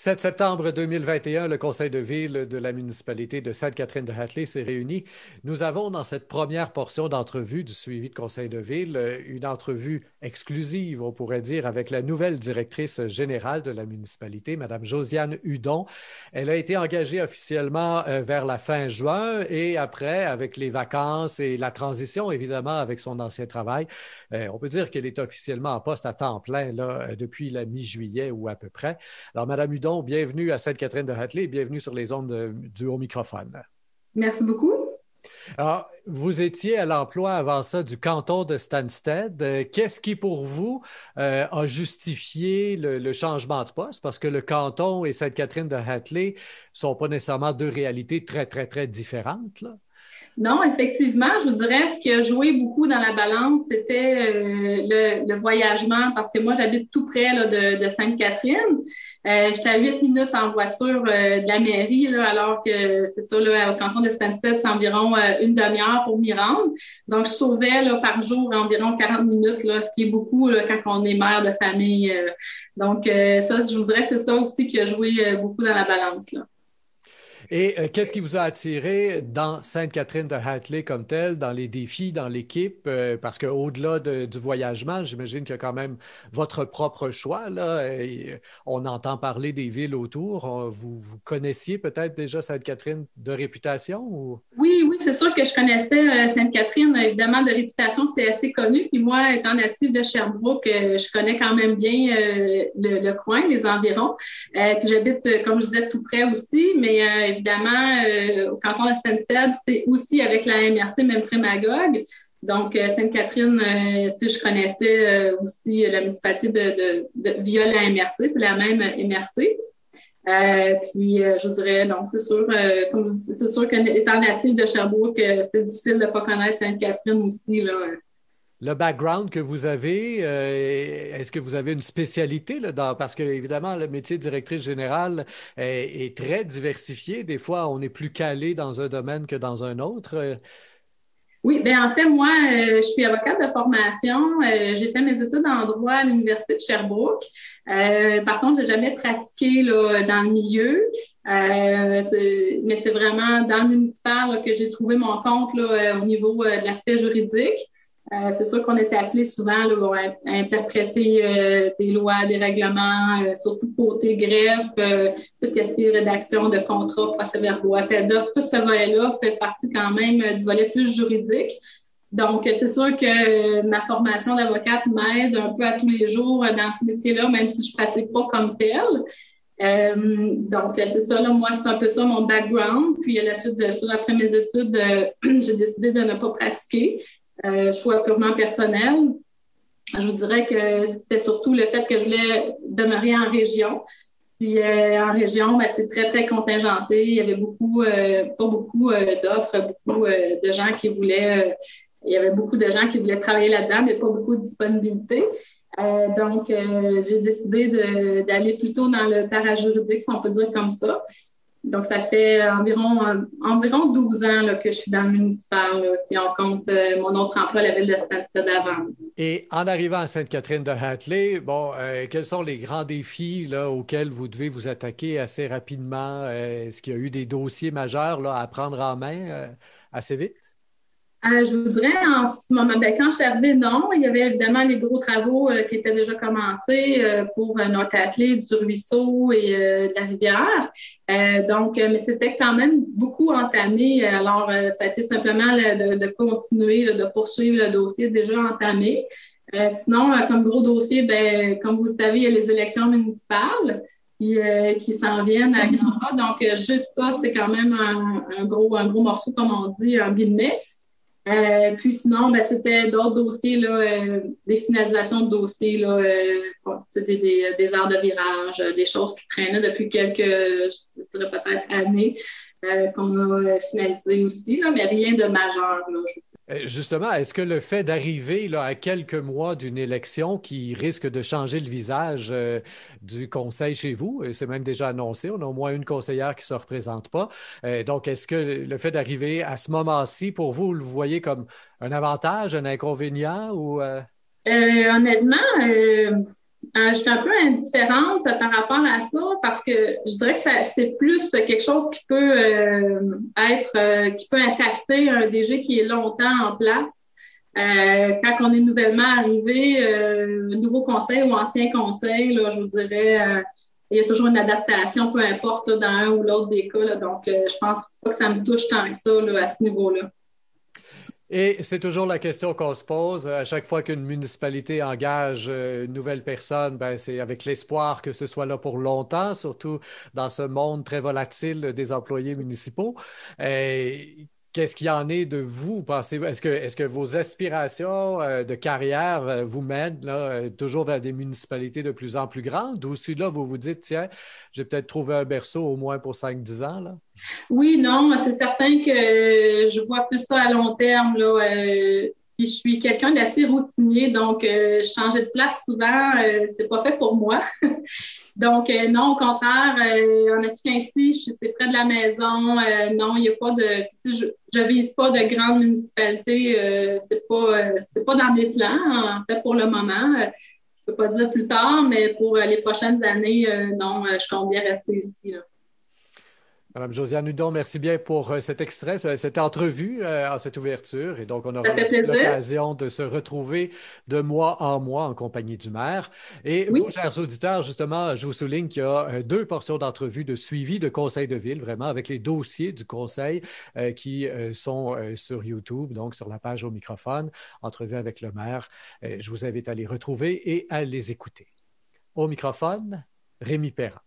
7 septembre 2021, le conseil de ville de la municipalité de Sainte-Catherine-de-Hatley s'est réuni. Nous avons dans cette première portion d'entrevue du suivi de conseil de ville une entrevue exclusive, on pourrait dire, avec la nouvelle directrice générale de la municipalité, Mme Josiane Hudon. Elle a été engagée officiellement vers la fin juin et après, avec les vacances et la transition, évidemment, avec son ancien travail, on peut dire qu'elle est officiellement en poste à temps plein là, depuis la mi-juillet ou à peu près. Alors, Madame Hudon, bienvenue à Sainte-Catherine-de-Hatley et bienvenue sur les ondes du haut microphone. Merci beaucoup. Alors, vous étiez à l'emploi avant ça du canton de Stansted. Qu'est-ce qui, pour vous, a justifié le changement de poste? Parce que le canton et Sainte-Catherine-de-Hatley ne sont pas nécessairement deux réalités très, très, très différentes, là. Non, effectivement, je vous dirais, ce qui a joué beaucoup dans la balance, c'était le voyagement, parce que moi, j'habite tout près là, de Sainte-Catherine. J'étais à 8 minutes en voiture de la mairie, là, alors que c'est ça, là, au canton de Stansted, c'est environ une demi-heure pour m'y rendre. Donc, je sauvais là, par jour environ 40 minutes, là, ce qui est beaucoup là, quand on est mère de famille. Donc, ça, je vous dirais, c'est ça aussi qui a joué beaucoup dans la balance, là. Et qu'est-ce qui vous a attiré dans Sainte-Catherine-de-Hatley comme telle, dans les défis, dans l'équipe? Parce qu'au-delà du voyagement, j'imagine qu'il y a quand même votre propre choix, là. Et on entend parler des villes autour. Vous connaissiez peut-être déjà Sainte-Catherine de réputation ou? Oui, oui, c'est sûr que je connaissais Sainte-Catherine, évidemment, de réputation, c'est assez connu. Puis moi, étant native de Sherbrooke, je connais quand même bien le coin, les environs. Puis j'habite, comme je disais, tout près aussi. Mais évidemment, au canton de Stansted, c'est aussi avec la MRC, même Frémagogue. Donc, Sainte-Catherine, tu sais, je connaissais aussi la municipalité via la MRC, c'est la même MRC. Je vous dirais, donc, c'est sûr, comme je dis, c'est sûr qu'étant natif de Sherbrooke, c'est difficile de ne pas connaître Sainte-Catherine aussi, là. Le background que vous avez, est-ce que vous avez une spécialité là, parce que évidemment le métier de directrice générale est très diversifié. Des fois, on est plus calé dans un domaine que dans un autre. Oui, ben en fait, moi, je suis avocate de formation. J'ai fait mes études en droit à l'Université de Sherbrooke. Par contre, j'ai jamais pratiqué là, dans le milieu. Mais c'est vraiment dans le municipal là, que j'ai trouvé mon compte là, au niveau de l'aspect juridique. C'est sûr qu'on est appelé souvent là, bon, à interpréter des lois, des règlements, surtout côté greffe, tout ce qui est rédaction de contrats, procès-verbaux, appels d'offres, tout ce volet-là fait partie quand même du volet plus juridique. Donc, c'est sûr que ma formation d'avocate m'aide un peu à tous les jours dans ce métier-là, même si je pratique pas comme tel. Donc, c'est ça, là, moi, c'est un peu ça mon background. Puis, à la suite de ça, après mes études, j'ai décidé de ne pas pratiquer. Choix purement personnel. Je vous dirais que c'était surtout le fait que je voulais demeurer en région. Puis en région, ben, c'est très, très contingenté. Il y avait pas beaucoup d'offres, beaucoup de gens qui voulaient, il y avait beaucoup de gens qui voulaient travailler là-dedans, mais pas beaucoup de disponibilité. J'ai décidé d'aller plutôt dans le parajuridique, si on peut dire comme ça. Donc, ça fait environ 12 ans là, que je suis dans le municipal, là, si on compte mon autre emploi à la ville de Stansted avant. Et en arrivant à Sainte-Catherine-de-Hatley, bon, quels sont les grands défis là, auxquels vous devez vous attaquer assez rapidement? Est-ce qu'il y a eu des dossiers majeurs là, à prendre en main assez vite? Je vous dirais, en ce moment, ben, quand je suis arrivée, non. Il y avait évidemment les gros travaux qui étaient déjà commencés pour notre atelier du ruisseau et de la rivière. Mais c'était quand même beaucoup entamé. Alors, ça a été simplement là, de continuer, là, de poursuivre le dossier déjà entamé. Sinon, comme gros dossier, ben, comme vous le savez, il y a les élections municipales qui s'en viennent à grands pas. Donc, juste ça, c'est quand même un gros morceau, comme on dit, en guillemets. Puis sinon, ben, c'était d'autres dossiers, là, des finalisations de dossiers, là, bon, des aires de virage, des choses qui traînaient depuis quelques, je dirais peut-être années, qu'on a finalisées aussi, là, mais rien de majeur, là, je Justement, est-ce que le fait d'arriver là, à quelques mois d'une élection qui risque de changer le visage du conseil chez vous, et c'est même déjà annoncé, on a au moins une conseillère qui ne se représente pas. Donc, est-ce que le fait d'arriver à ce moment-ci, pour vous, vous le voyez comme un avantage, un inconvénient ou Honnêtement, Je suis un peu indifférente par rapport à ça parce que je dirais que c'est plus quelque chose qui peut qui peut impacter un DG qui est longtemps en place. Quand on est nouvellement arrivé, nouveau conseil ou ancien conseil, là, je vous dirais, il y a toujours une adaptation, peu importe là, dans un ou l'autre des cas. Là, donc, je pense pas que ça me touche tant que ça là, à ce niveau-là. Et c'est toujours la question qu'on se pose. À chaque fois qu'une municipalité engage une nouvelle personne, ben, c'est avec l'espoir que ce soit là pour longtemps, surtout dans ce monde très volatile des employés municipaux. Qu'est-ce qu'il y en est de vous, pensez-vous? Est-ce que vos aspirations de carrière vous mènent là, toujours vers des municipalités de plus en plus grandes? Ou si là, vous vous dites, tiens, j'ai peut-être trouvé un berceau au moins pour 5 10 ans, là? Oui, non, c'est certain que je vois plus ça à long terme, là. Puis je suis quelqu'un d'assez routinier, donc changer de place souvent, c'est pas fait pour moi. Donc non, au contraire, en appliquant ici, c'est près de la maison. Non, il n'y a pas de, tu sais, je vise pas de grande municipalité. C'est pas dans mes plans en fait pour le moment. Je peux pas dire plus tard, mais pour les prochaines années, non, je compte bien rester ici, là. Madame Josiane Hudon, merci bien pour cet extrait, cette entrevue en cette ouverture. Et donc, on Ça aura fait plaisir. l'occasion de se retrouver de mois en mois en compagnie du maire. Et vous, Oui. chers auditeurs, justement, je vous souligne qu'il y a deux portions d'entrevue de suivi de conseil de ville, vraiment, avec les dossiers du conseil qui sont sur YouTube, donc sur la page au microphone, entrevue avec le maire. Je vous invite à les retrouver et à les écouter. Au microphone, Rémi Perra.